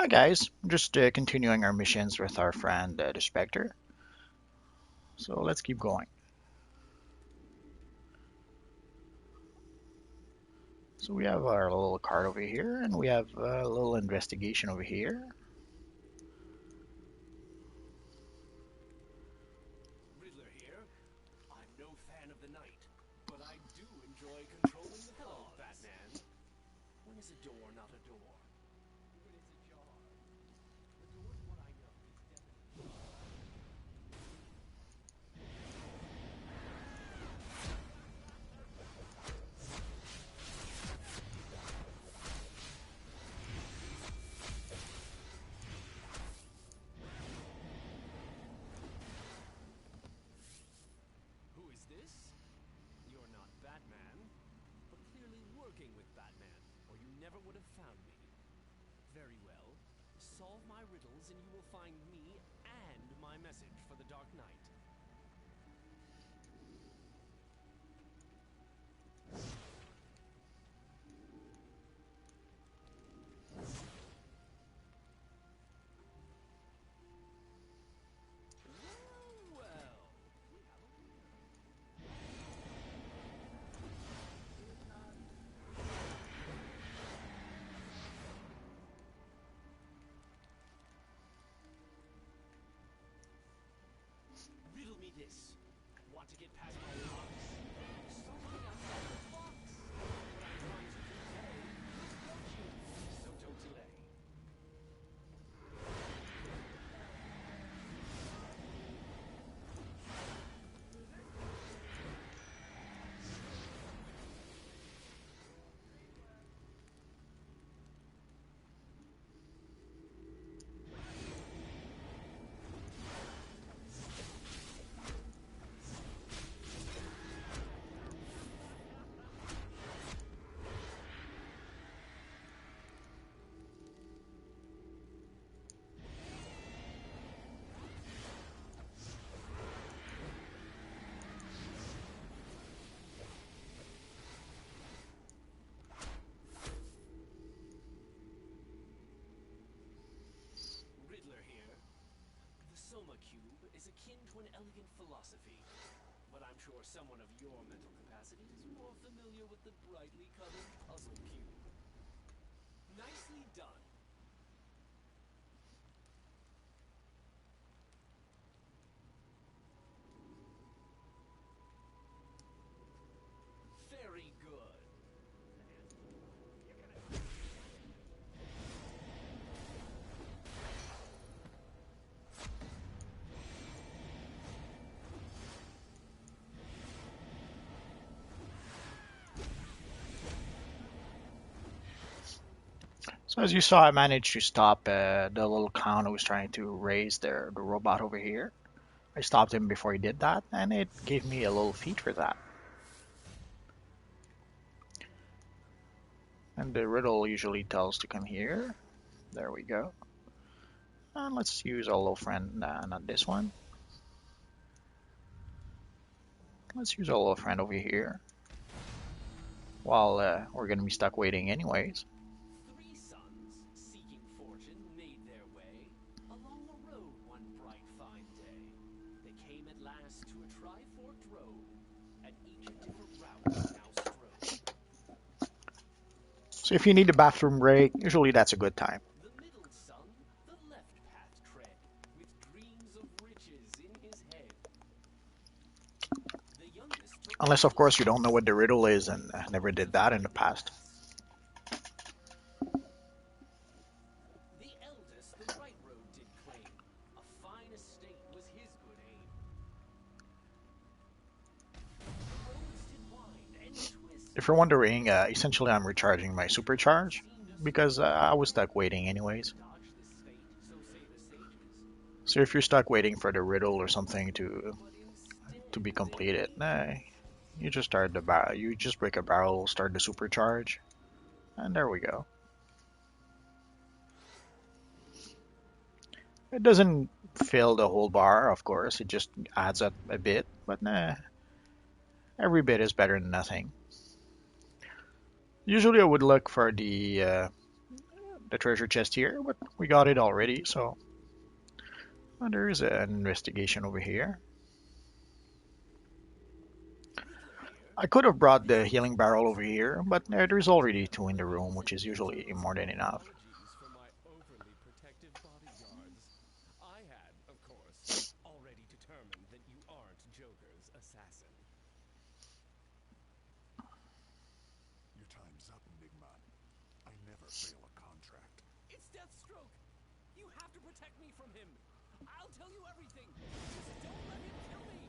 Hi guys, just continuing our missions with our friend the Spectre. So let's keep going. So we have our little card over here, and we have a little investigation over here. Riddler here. I'm no fan of the night, but I do enjoy controlling the hello, Batman. When is a door not a door? When it's ajar. The door's what I know is definitely. Who is this? You're not Batman, but clearly working with Batman, or you never would have found me. Very well. Solve my riddles and you will find me and my message for the Dark Knight. Well, we have a winner. Riddle me this. Want to get past my locks? So many outside the box. What I'm trying to convey is fortune. So don't delay. Riddler here. The Soma Cube is akin to an elegant philosophy, but I'm sure someone of your mental capacity is more familiar with the brightly colored puzzle cube. Nicely done. Very good. So as you saw, I managed to stop the little clown who was trying to raise the robot over here. I stopped him before he did that, and it gave me a little feat for that. And the riddle usually tells to come here. There we go. And let's use our little friend, not this one. Let's use our little friend over here. While we're gonna be stuck waiting anyways. Three sons, seeking fortune, made their way along the road one bright fine day. They came at last to a tri-forked road, and each a different route now strode. So if you need a bathroom break, usually that's a good time. The middle son, the left path tread, with dreams of riches in his head. The youngest took the Unless, of middle course, you don't know path, what the riddle is and never full did of that in the past. happiness. The eldest the right road did claim, a fine estate was his good aim. The roads did wind and twist, If you're wondering, essentially I'm recharging my supercharge seemed a because sweet I was way stuck waiting anyways. to dodge this fate, so say the sages. So if you're stuck waiting for the riddle or something But to instead be they completed, made their you just start the barrel, you just break a barrel, start the supercharge, and there we go. It doesn't fill the whole bar, of course. It just adds up a bit, but every bit is better than nothing. Usually, I would look for the treasure chest here, but we got it already. So there is an investigation over here. Riddler here. I could have brought This the is healing barrel over here, but there's already two in the room, which is usually more than enough. apologies for my overly protective bodyguards. I had, of course, already determined that you aren't Joker's assassin. Your time's up, Enigma. I never fail a contract. It's Deathstroke! You have to protect me from him! I'll tell you everything! Just don't let him kill me!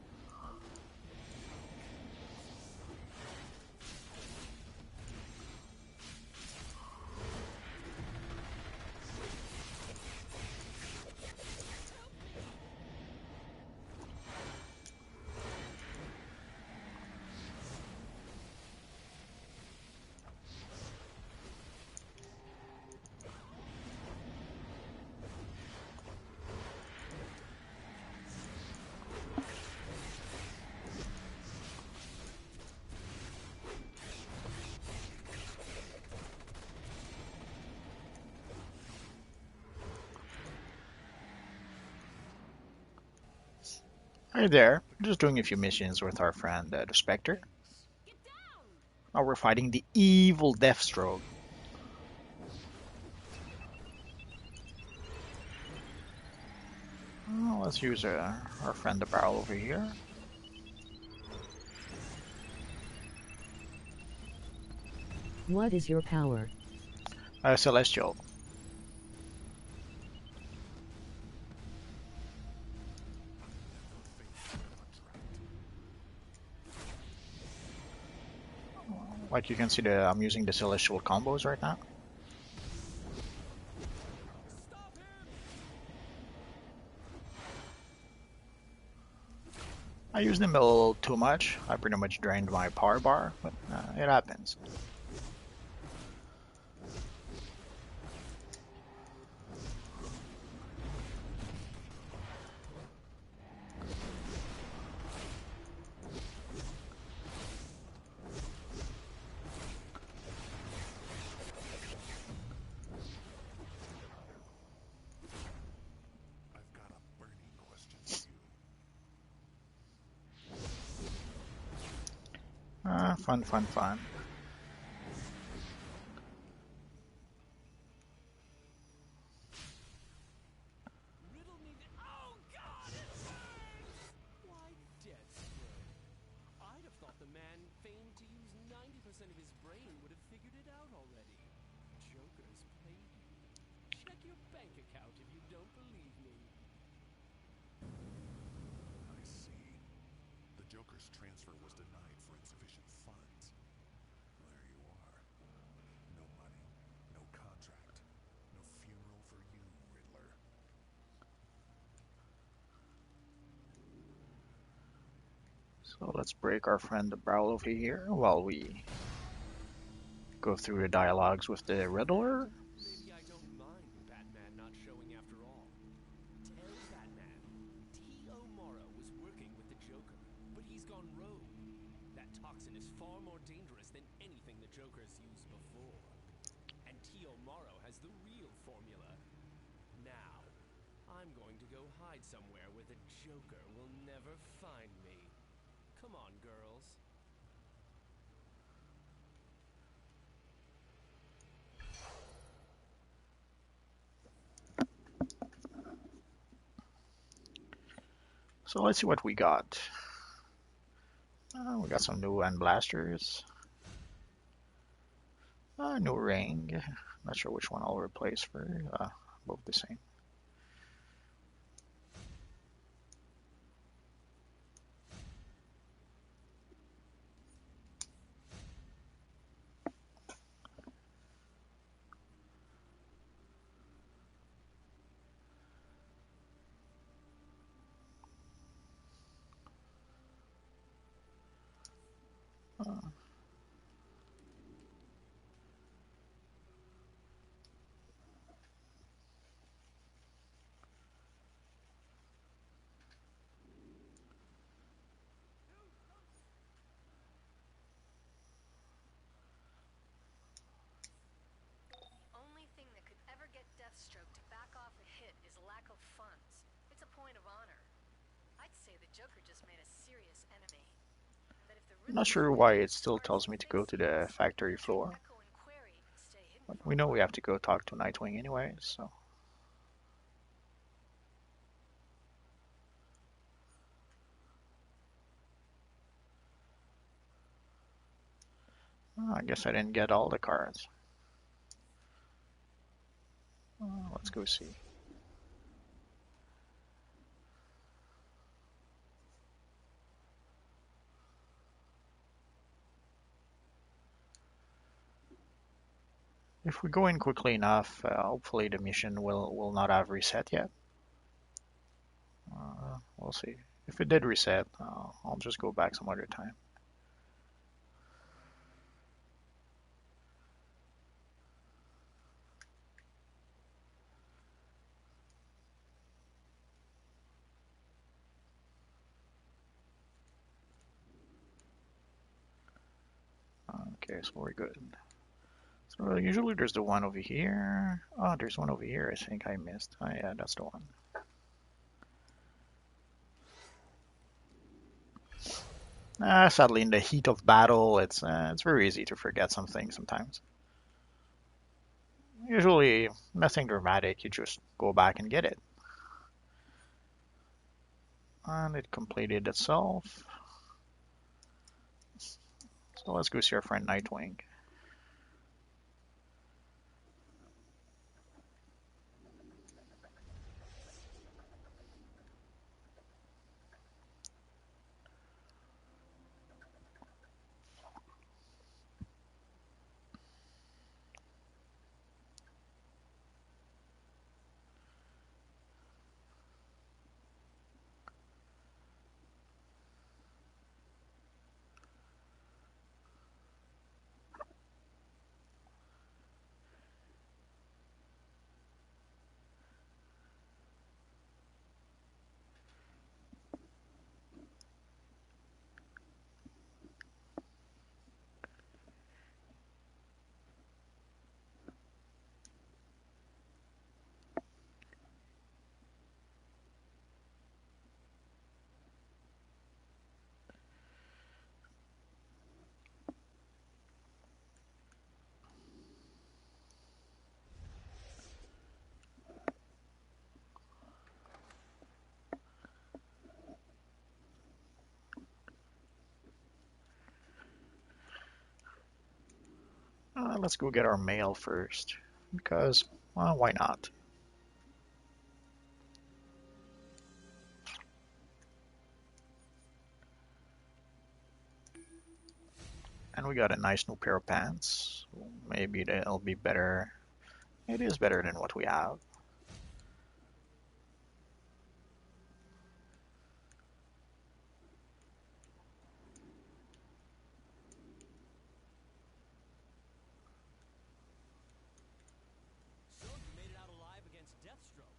Hey there, just doing a few missions with our friend the Spectre. Thanks. Get down! Now we're fighting the evil Deathstroke. Let's use our friend the barrel over here. What is your power? Celestial. Like you can see, I'm using the celestial combos right now. Stop him! I used them a little too much. I pretty much drained my power bar, but it happens. I've got a burning question for you. Fun, fun, fun. Riddle me the— Oh God, it hurts! Why, Deathstroke. I'd have thought the man famed to use 90% of his brain would have figured it out already. Joker's paid you. Check your bank account if you don't believe me. I see. The Joker's transfer was denied for insufficient funds. There you are. No money, no contract, no funeral for you, Riddler. So let's break our friend the barrel over here while we go through the dialogues with the Riddler. Maybe I don't mind Batman not showing after all. Tell Batman T.O. Morrow was working with the Joker, but he's gone rogue. That toxin is far more dangerous than anything the Joker's used before. And T.O. Morrow has the real formula. Now, I'm going to go hide somewhere where the Joker will never find me. Come on, girls. So let's see what we got. We got some new end blasters. New ring. Not sure which one I'll replace for. Both the same. funds. It's a point of honor. I'd say the Joker just made a serious enemy. But if the I'm not Riddler's sure winning why it as still hard as tells he me to go thinks to he the is, factory he'll take floor. Echo and Query and stay hidden But for we a know we while. have to go talk to Nightwing anyway, so. Oh, I guess I didn't get all the cards. Let's go see. If we go in quickly enough, hopefully the mission will not have reset yet. We'll see. If it did reset, I'll just go back some other time. Okay, so we're good. So usually there's the one over here. Oh, there's one over here I think I missed. Oh yeah, that's the one. Sadly, in the heat of battle, it's very easy to forget something sometimes. Usually, nothing dramatic. You just go back and get it. And it completed itself. So let's go see our friend Nightwing. Let's go get our mail first. Because, well, why not? And we got a nice new pair of pants. Maybe they'll be better. It is better than what we have. So you made it out alive against Deathstroke.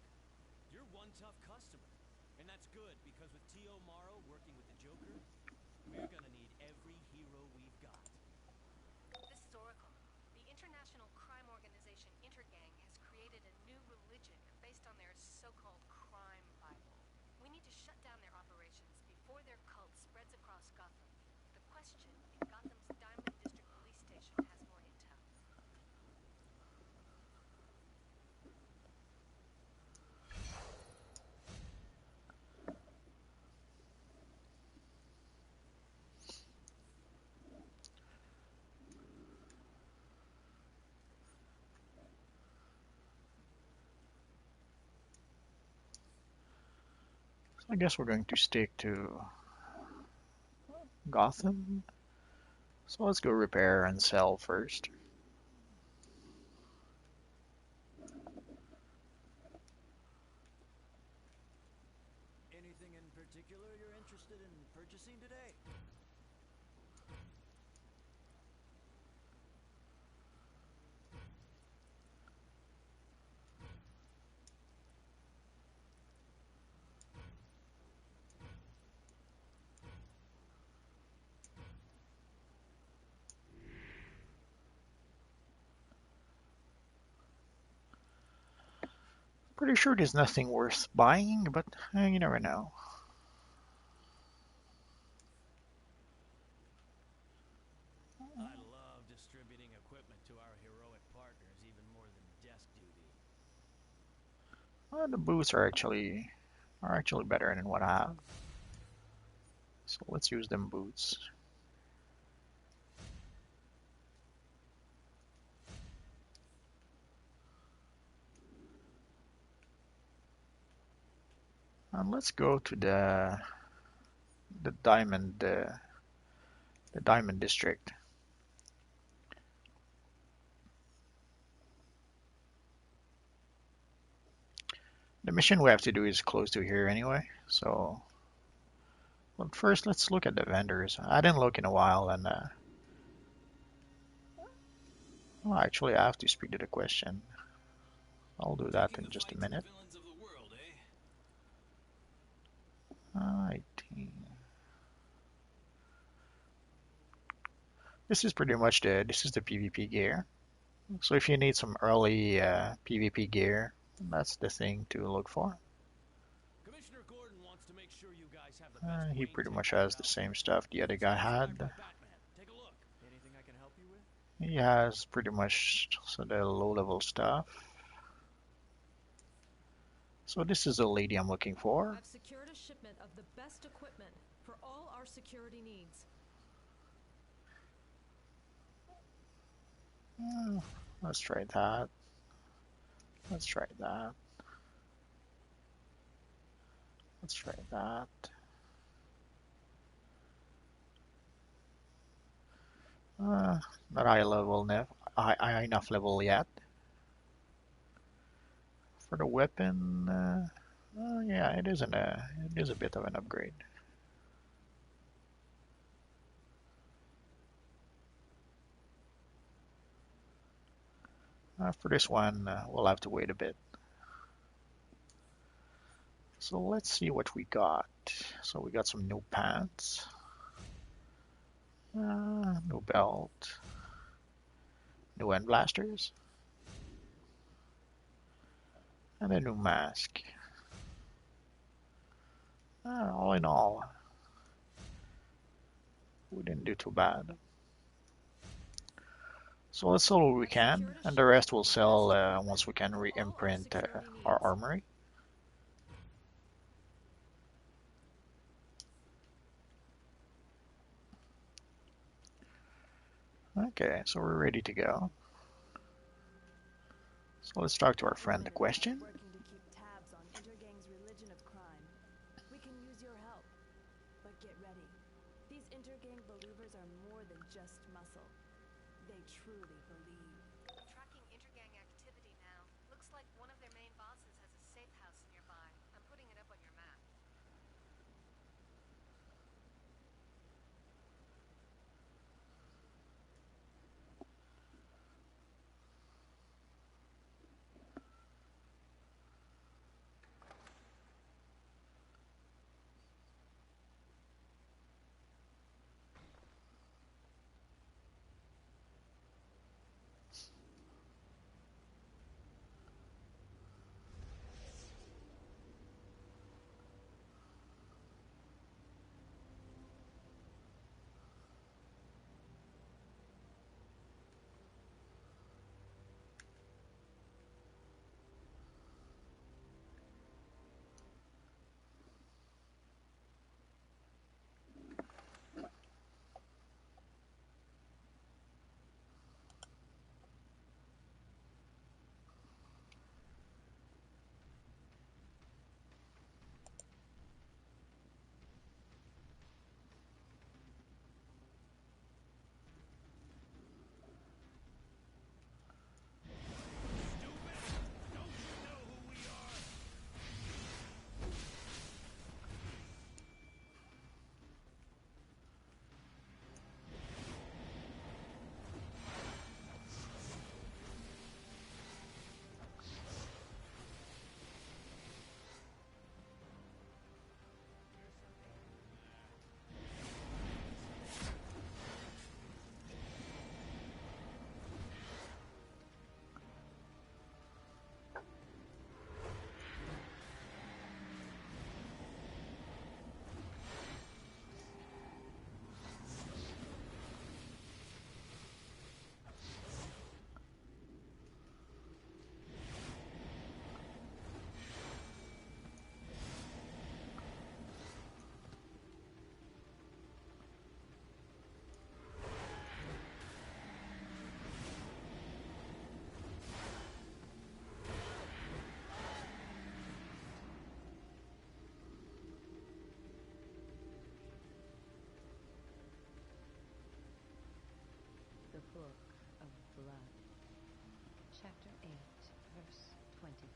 You're one tough customer. And that's good, because with T.O. Morrow working with the Joker, we're gonna need every hero we've got. This is Oracle. The international crime organization Intergang has created a new religion based on their so-called crime Bible. We need to shut down their operations before their cult spreads across Gotham. The question if Gotham's Diamond District Police Station has more intel. So I guess we're going to stick to Gotham. So let's go repair and sell first. Anything in particular you're interested in purchasing today? Pretty sure there's nothing worth buying, but you never know. I love distributing equipment to our heroic partners even more than desk duty. Well, the boots are actually better than what I have. So let's use them boots. And let's go to the diamond district. The mission we have to do is close to here anyway. So, but first let's look at the vendors. I didn't look in a while, and well, actually I have to speak to the question. I'll do that Taking in the just a fight to the minute. villains of the world, eh? I This is pretty much this is the PvP gear. So if you need some early PvP gear, that's the thing to look for. Commissioner Gordon wants to make sure you guys have the best He brain pretty much tech has the out same there. stuff the other guy Sponsored by had. Batman. Take a look. Anything I can help you with? He has pretty much so the low level stuff. So this is the lady I'm looking for. I've secured a shipment of the best equipment for all our security needs. Let's try that. Let's try that. Let's try that. Not high enough level yet. For the weapon, yeah, it is a bit of an upgrade. For this one, we'll have to wait a bit. So let's see what we got. So we got some new pants, new belt, new end blasters, and a new mask. All in all, we didn't do too bad. So let's sell what we can, and the rest we'll sell once we can re-imprint our armory. Okay, so we're ready to go. So let's talk to our friend, the question. Working to keep tabs on Intergang's religion of crime. We can use your help. But get ready. These Intergang believers are more than just muscle. They truly believe. I'm tracking intergang activity now. Looks like one of their main bosses has a safe house nearby. I'm putting it up on your map.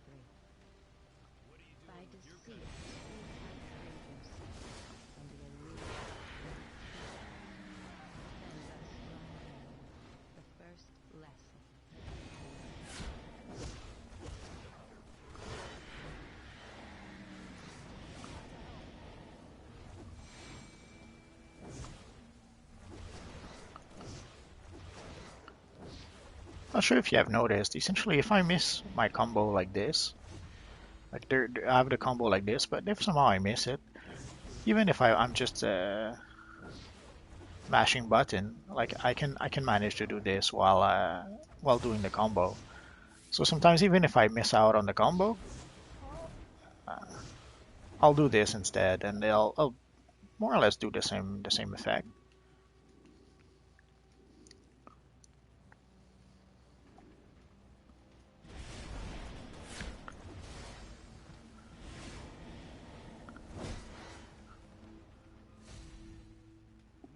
free. By deceit, you have freed yourself from the illusion of peace. And thus learn the first lesson. Not sure if you have noticed, essentially if I miss my combo like this, like I have the combo like this, but if somehow I miss it, even if I'm just mashing button, like I can manage to do this while doing the combo. So sometimes even if I miss out on the combo, I'll do this instead, and I'll more or less do the same effect.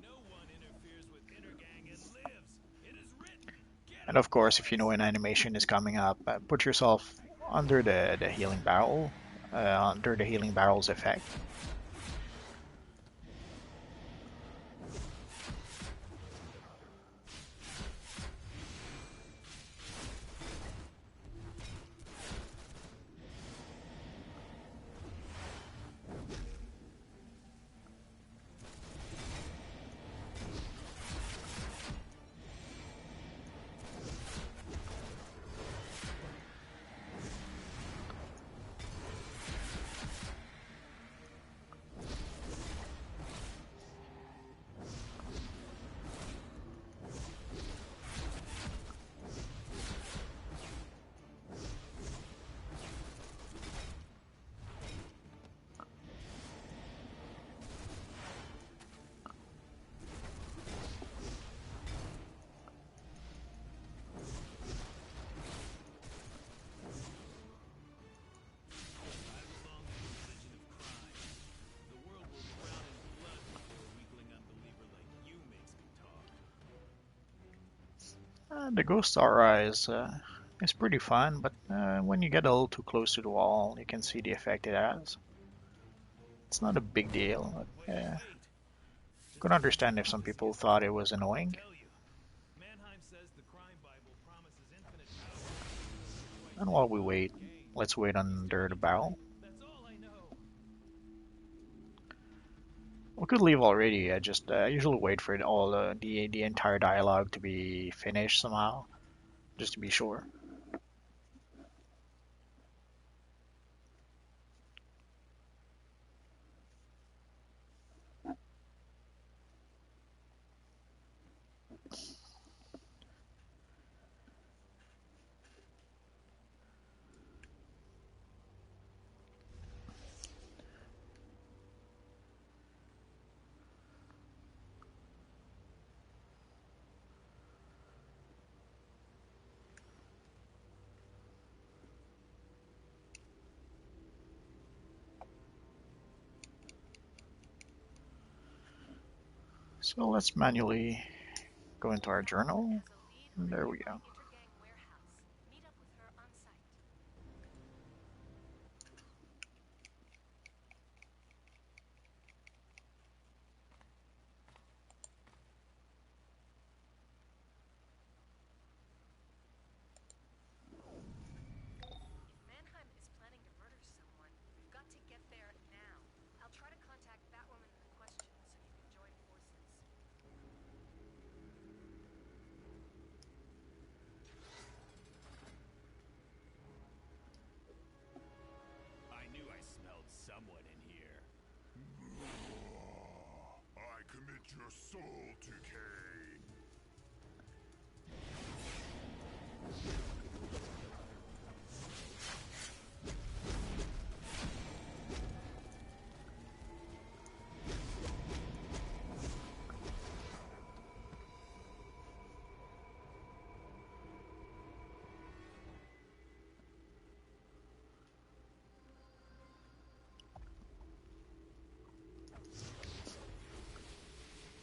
No one interferes with Intergang and lives. It is written. Get And of course, if you know an animation is coming up, put yourself under the healing barrel, under the healing barrel's effect. the world will drown in blood before a weakling unbeliever like you makes me talk. The ghost aura is pretty fun, but when you get a little too close to the wall, you can see the effect it has. It's not a big deal. But, Wait. could understand if some people thought it was annoying. Tell you. Mannheim says the crime Bible promises infinite power. And while we wait, let's wait under the barrel. That's all I know. We could leave already. I usually wait for all the entire dialogue to be finished somehow, just to be sure. So let's manually go into our journal. And there we go. Intergang warehouse. Meet up with her on site. Mannheim is planning to murder someone. We've got to get there now. I'll try to contact Batwoman in question so you can join forces. I knew I smelled someone in here. I commit your soul to Cain.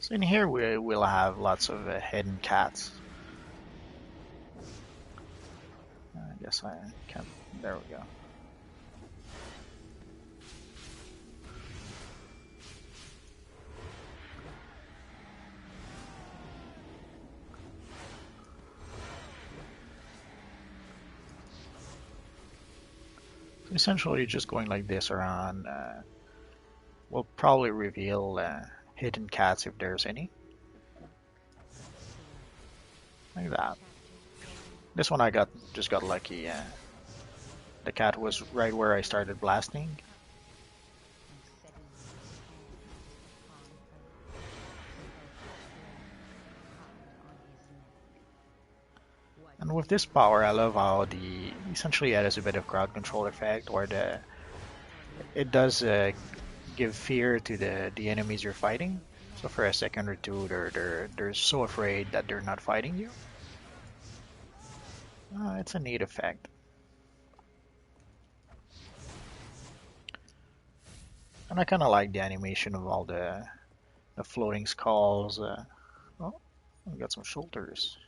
So in here we will have lots of hidden cats. guess I can't. There we go. Essentially, just going like this around will probably reveal hidden cats if there's any. Like that. This one I just got lucky. The cat was right where I started blasting. And with this power, I love how essentially it has a bit of crowd control effect, where it does give fear to the enemies you're fighting. So for a second or two, they're so afraid that they're not fighting you. It's a neat effect. And I kind of like the animation of all the floating skulls. Oh, we got some shoulders.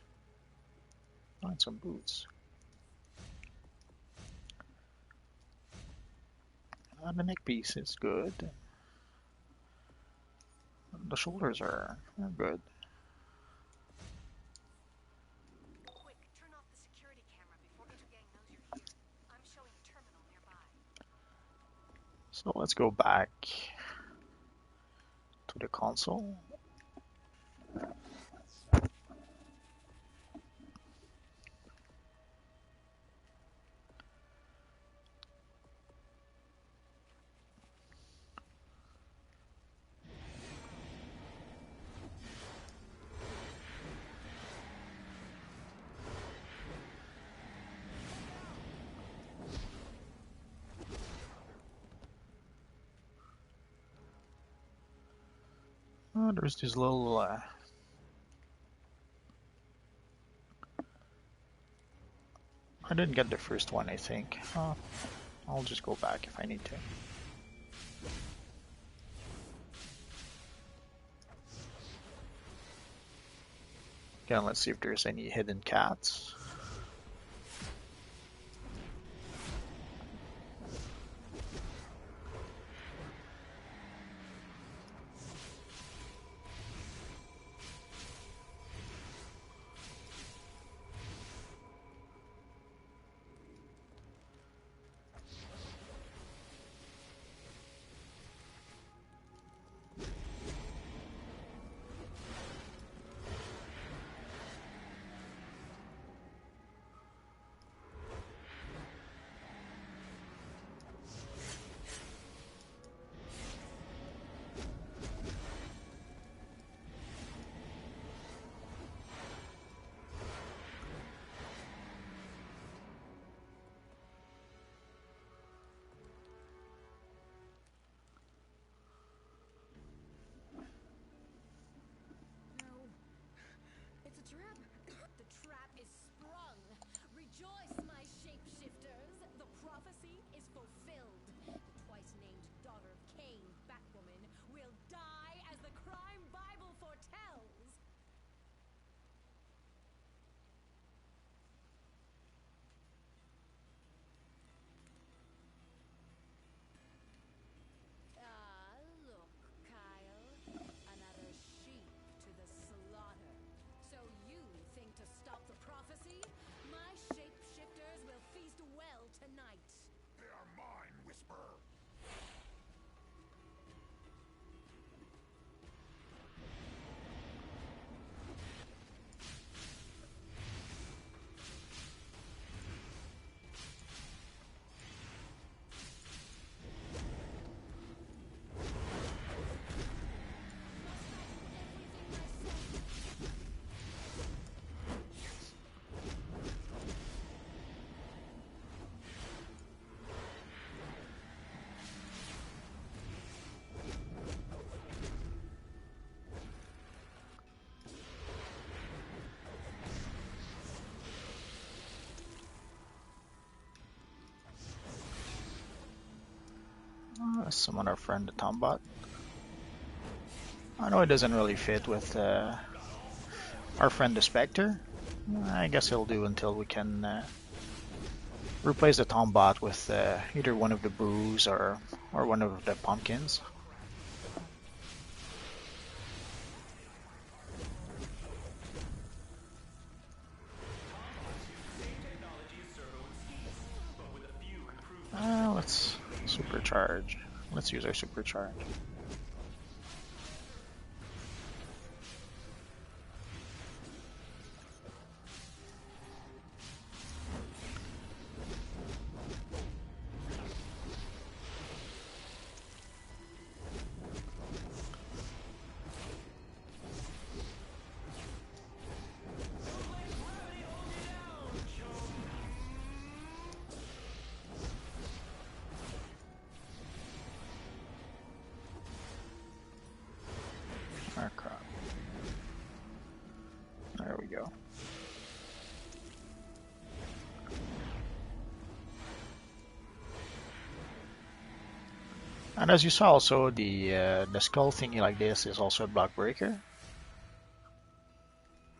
And some boots. The neck piece is good. The shoulders are good. Quick, turn off the security camera before Intergang knows you're here. I'm showing a terminal nearby. So let's go back to the console. Oh, there's this little I didn't get the first one, I think. I'll just go back if I need to. Again, let's see if there's any hidden cats. The trap is sprung. Rejoice, my shapeshifters. The prophecy is fulfilled. The twice-named daughter of Cain, Batwoman, will die as the crime Bible foretells. Ah, look, Kyle. Another sheep to the slaughter. So you think to stop the prophecy? My shapeshifters will feast well tonight. They are mine, Whisperer. Summon our friend the Tombot. I know it doesn't really fit with our friend the Spectre. I guess he'll do until we can replace the Tombot with either one of the boos or one of the pumpkins. Let's supercharge. Let's use our supercharge. Oh, crap. There we go. And as you saw also, the skull thingy like this is also a block breaker.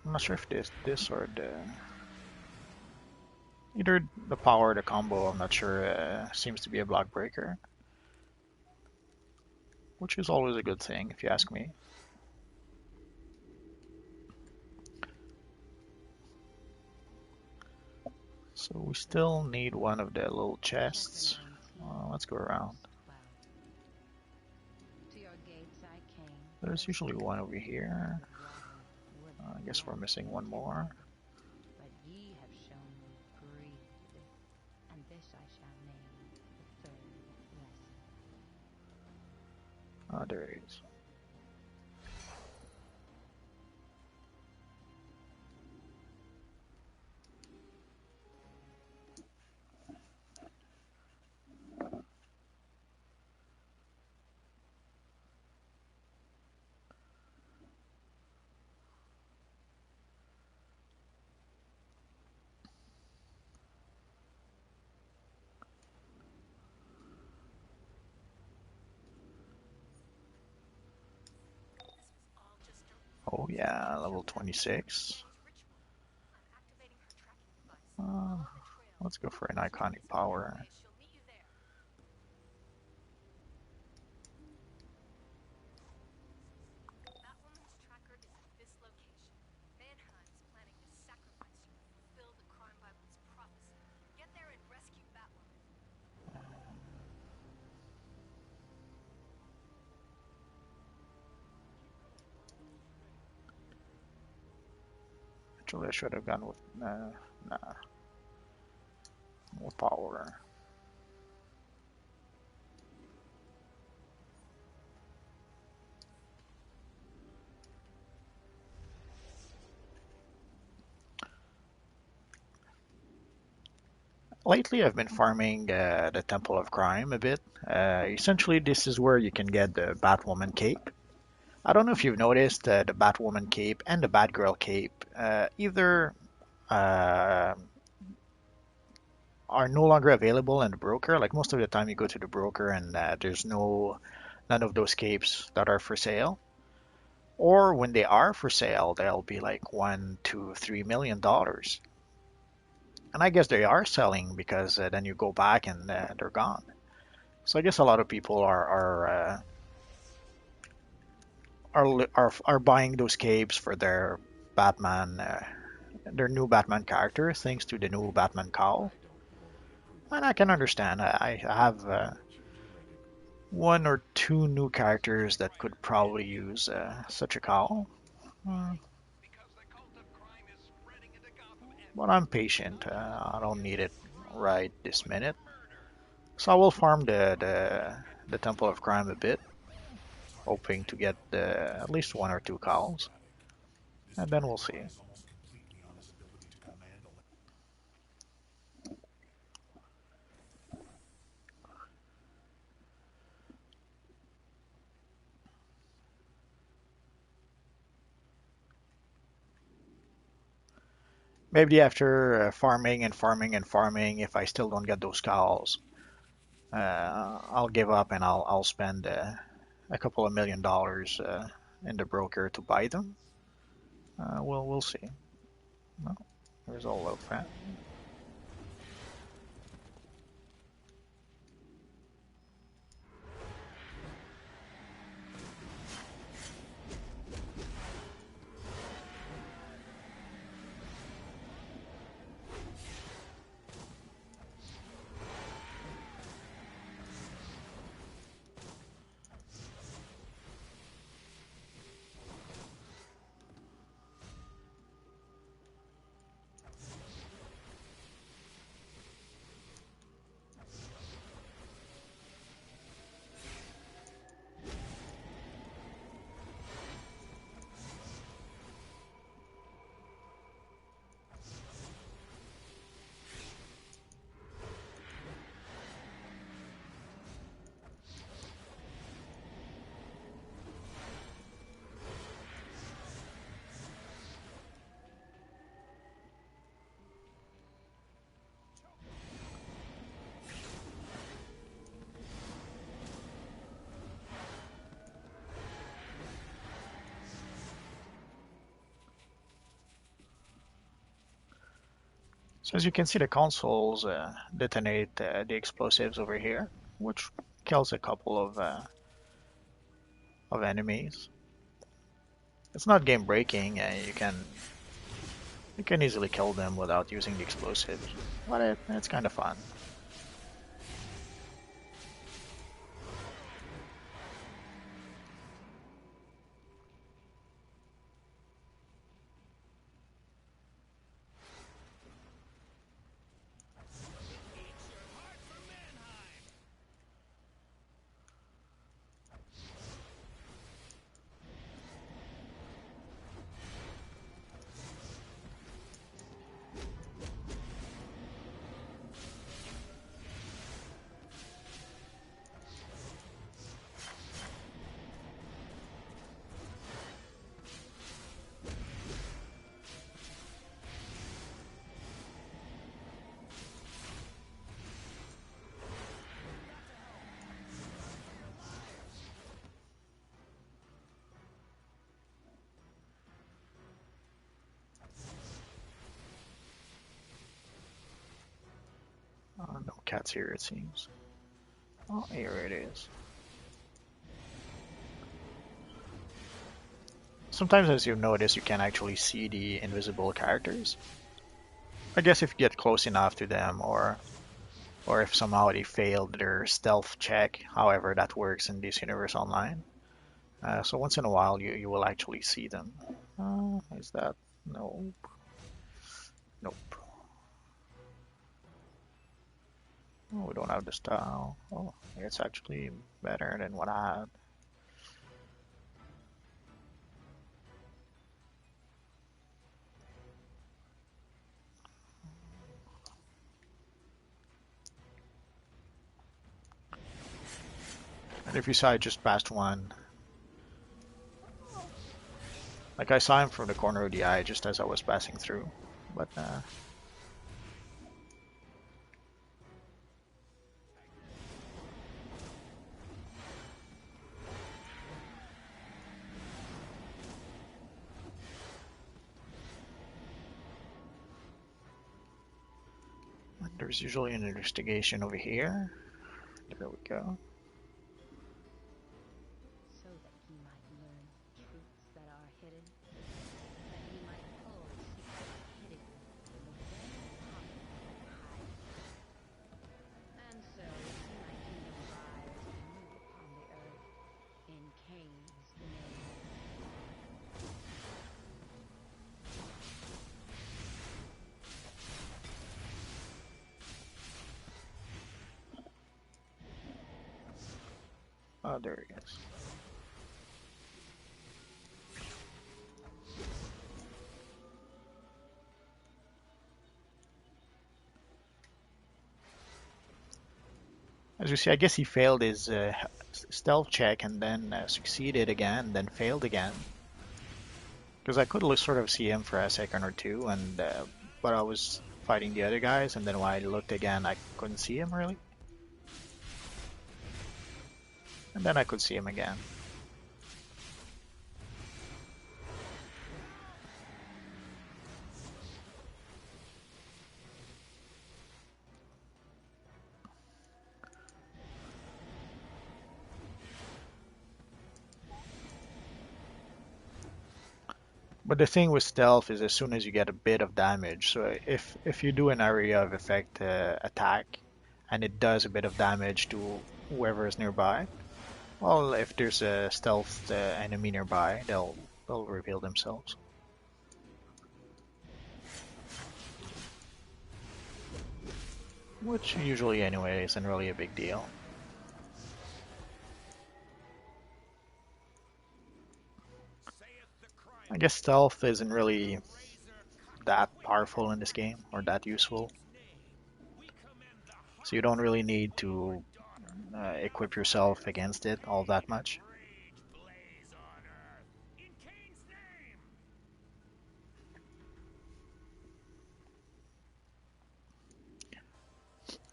I'm not sure if this or either the power or the combo, I'm not sure, seems to be a block breaker. Which is always a good thing, if you ask me. So we still need one of the little chests. Let's go around. There's usually one over here. I guess we're missing one more. But ye have shown me greed, and this I shall name the third lesson. Oh, there it is. Oh yeah, level 26. Let's go for an iconic power. Actually, I should have gone with more power. Lately, I've been farming the Temple of Crime a bit. Essentially, this is where you can get the Batwoman cape. I don't know if you've noticed the Batwoman cape and the Batgirl cape either uh, are no longer available in the broker. Like most of the time, you go to the broker and there's none of those capes that are for sale. Or when they are for sale, they'll be like $1 to $3 million. And I guess they are selling because then you go back and they're gone. So I guess a lot of people are buying those capes for their Batman, their new Batman character, thanks to the new Batman cowl. And I can understand. I have one or two new characters that could probably use such a cowl. Uh, but I'm patient. I don't need it right this minute. So I will farm the Temple of Crime a bit, hoping to get at least one or two cowls, and then we'll see. Maybe after farming and farming and farming, if I still don't get those cows, I'll give up and I'll spend a couple of $1 million in the broker to buy them. We'll see. Well, there's all of that. So as you can see, the consoles detonate the explosives over here, which kills a couple of enemies. It's not game breaking. You can easily kill them without using the explosives, but it's kind of fun. No cats here, it seems. Oh, here it is. Sometimes, as you've noticed, you can actually see the invisible characters. I guess if you get close enough to them, or if somehow they failed their stealth check, however that works in this universe online. So once in a while, you will actually see them. Is that? No. Nope. Oh, we don't have the style. Oh, it's actually better than what I had. And if you saw I just passed one, like I saw him from the corner of the eye just as I was passing through, but there's usually an investigation over here. There we go. So that he might learn truths that are hidden, that he might hold secrets hidden in the very heart that hides them. And so his mighty kingdom rise anew upon the earth in Cain's name. Oh, there he is. As you see, I guess he failed his stealth check and then succeeded again, then failed again. Because I could sort of see him for a second or two, and but I was fighting the other guys, and then when I looked again, I couldn't see him really. And then I could see him again. But the thing with stealth is as soon as you get a bit of damage, so if you do an area of effect attack and it does a bit of damage to whoever is nearby, well, if there's a stealth enemy nearby, they'll reveal themselves. Which usually anyway isn't really a big deal. I guess stealth isn't really that powerful in this game or that useful. So you don't really need to equip yourself against it all that much.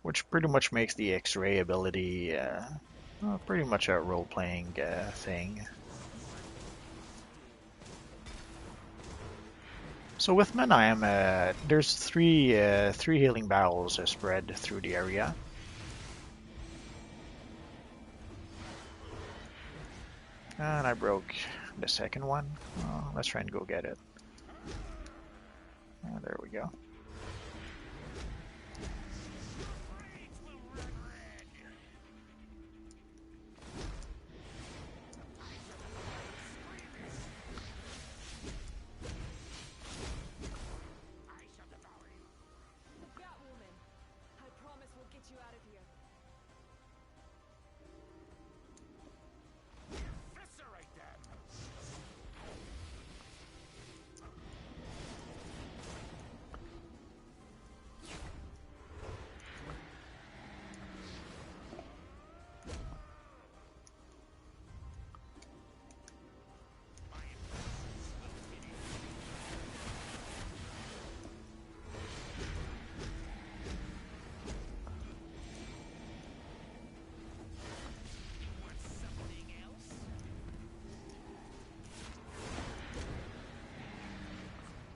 Which pretty much makes the X-ray ability pretty much a role-playing thing. So with Manheim, there's three healing barrels spread through the area. And I broke the second one. Let's try and go get it. There we go. Batwoman, I promise we'll get you out of here. Eviscerate them!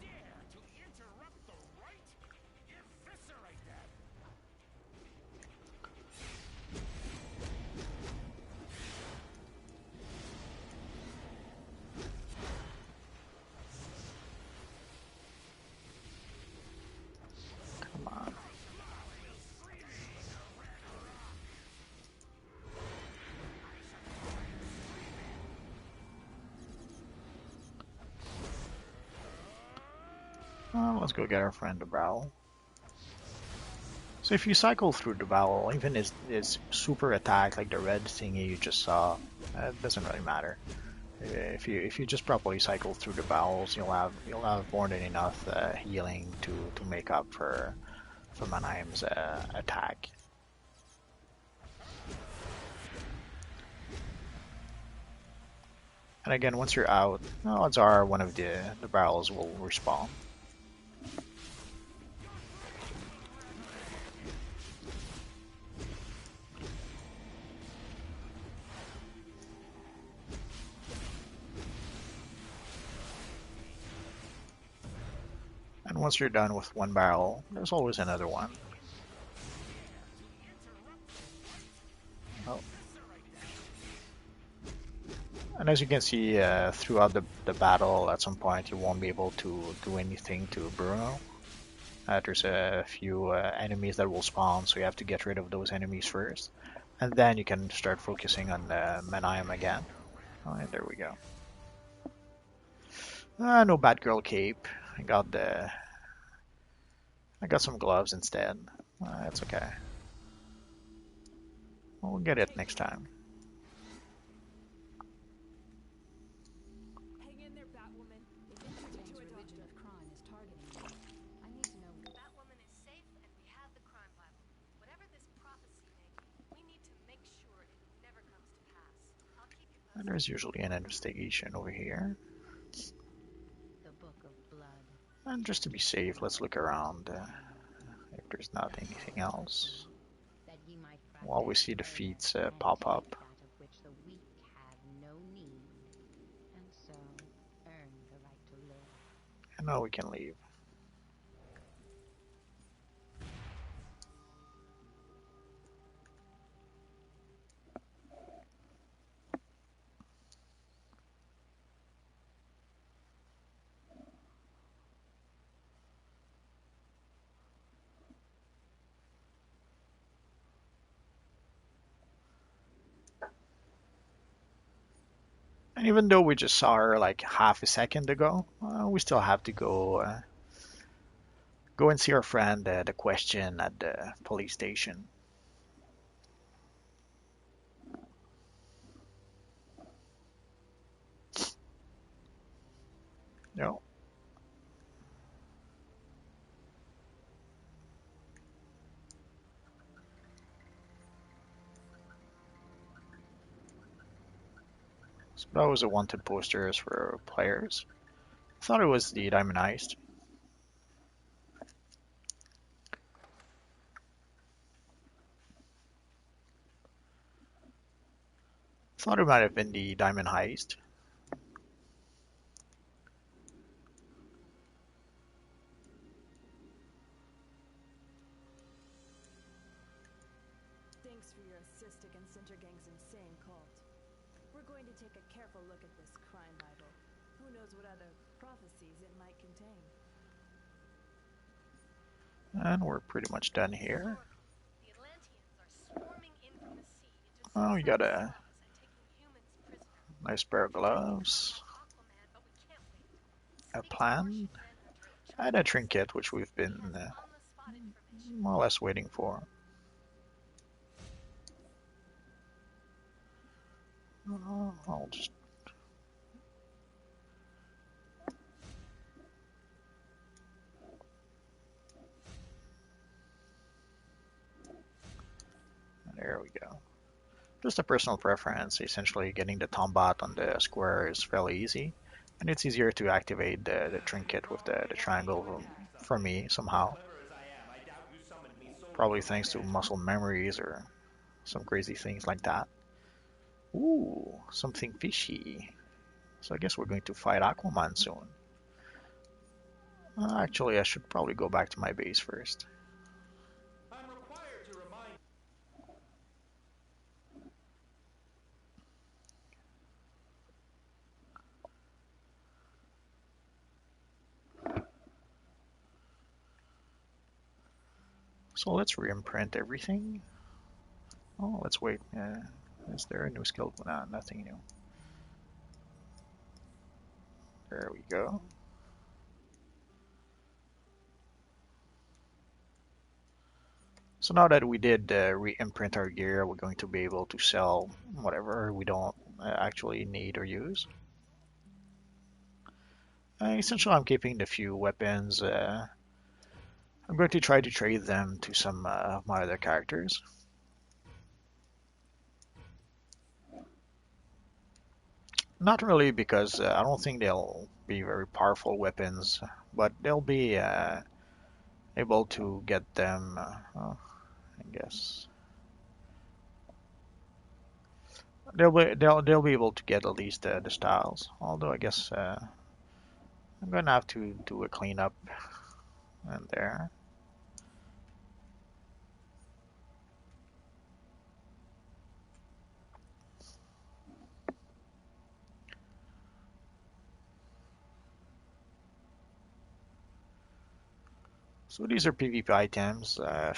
Dare to interrupt the right? Eviscerate them! Come on. Let's go get our friend the barrel. So if you cycle through the barrel, even his super attack, like the red thingy you just saw, it doesn't really matter. If you just properly cycle through the barrels, you'll have more than enough healing to make up for Mannheim's attack. And again, once you're out, odds are one of the barrels will respawn. And once you're done with one barrel, there's always another one. Oh. And as you can see, throughout the battle, at some point you won't be able to do anything to Bruno. There's a few enemies that will spawn, so you have to get rid of those enemies first. And then you can start focusing on Mannheim again. Alright, there we go. No Batgirl cape. I got some gloves instead. It's okay. We'll get it next time. Hang in there, Batwoman. Deathstroke's religion of crime is targeting me. I need to know. Batwoman is safe, and we have the crime Bible. Whatever this prophecy may be, we need to make sure it never comes to pass. I'll keep you And posted. there's usually an investigation over here. The Book of Blood. And just to be safe, let's look around if there's not anything else. That ye might While we see the practice feats and pop up. take that of which the weak have no need, and so earn the right to live. And now we can leave. And even though we just saw her like half a second ago, we still have to go and see our friend, the Question, at the police station. No. So that was the wanted posters for players. I thought it was the Diamond Heist. Thought it might have been the Diamond Heist. Thanks for your assist against Intergang's insane cult. We're going to take a careful look at this crime Bible. Who knows what other prophecies it might contain. And we're pretty much done here. The Atlanteans are swarming in from the sea into Oh, we got suicide a squads and taking humans prisoner. nice pair of gloves, Aquaman, but we can't wait. a Speak to plan, Martian Manhunter in and a charge. trinket, which we've He been has on-the-spot information. more or less waiting for. I'll just... There we go. Just a personal preference. Essentially, getting the Tombat on the square is fairly easy, and it's easier to activate the trinket with the triangle for me somehow. Probably thanks to muscle memories or some crazy things like that. Ooh, something fishy. So I guess we're going to fight Aquaman soon. Actually, I should probably go back to my base first. So let's re-imprint everything. Oh, let's wait. Is there a new skill? Nah, nothing new. There we go. So now that we did re-imprint our gear, we're going to be able to sell whatever we don't actually need or use. Essentially, I'm keeping the few weapons. I'm going to try to trade them to some of my other characters. Not really, because I don't think they'll be very powerful weapons, but they'll be able to get them, I guess. They'll be able to get at least the styles. Although I guess I'm gonna have to do a cleanup in there. So these are PvP items. At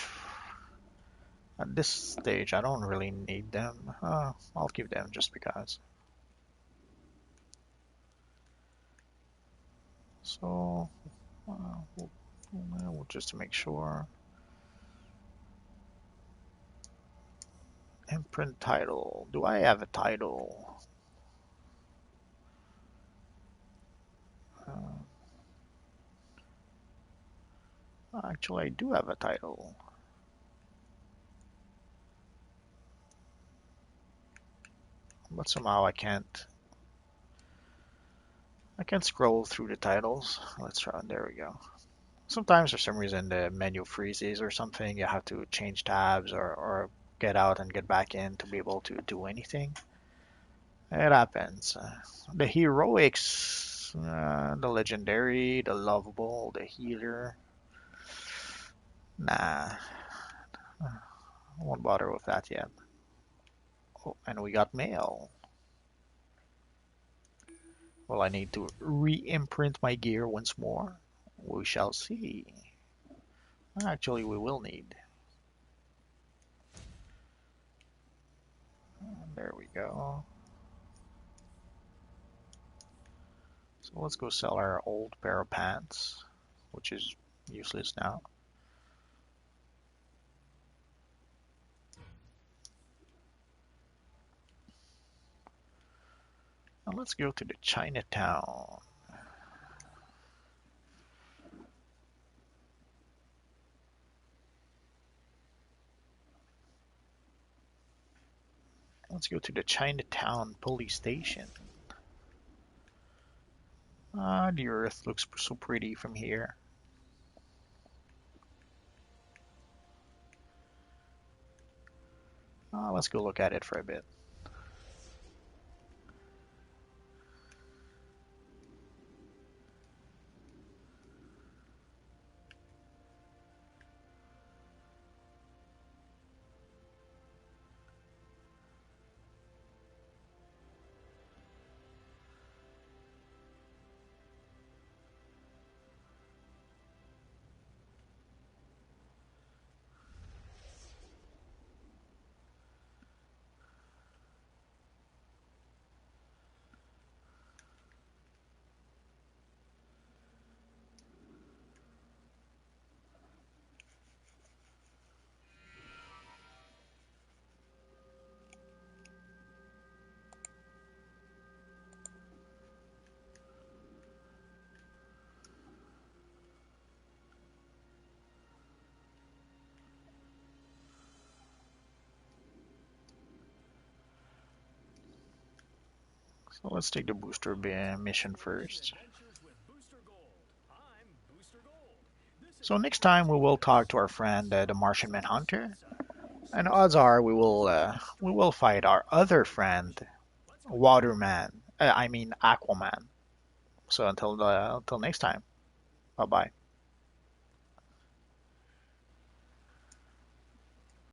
this stage, I don't really need them. I'll keep them just because. So, just to make sure. Imprint title. Do I have a title? Uh, Actually, I do have a title. But somehow I can't scroll through the titles. Let's try. There we go. Sometimes for some reason the menu freezes or something. You have to change tabs or get out and get back in to be able to do anything. It happens. The heroics, the legendary, the lovable, the healer. Nah, I won't bother with that yet. Oh, and we got mail. Well, I need to re-imprint my gear once more. We shall see. Actually, we will need. There we go. So let's go sell our old pair of pants, which is useless now. Now let's go to the Chinatown. Let's go to the Chinatown police station. The earth looks so pretty from here. Let's go look at it for a bit. So let's take the booster mission first. Adventures with Booster Gold. I'm Booster Gold. This So next time we will talk to our friend the Martian Manhunter, and odds are we will fight our other friend Waterman. I mean Aquaman. So until next time, bye bye.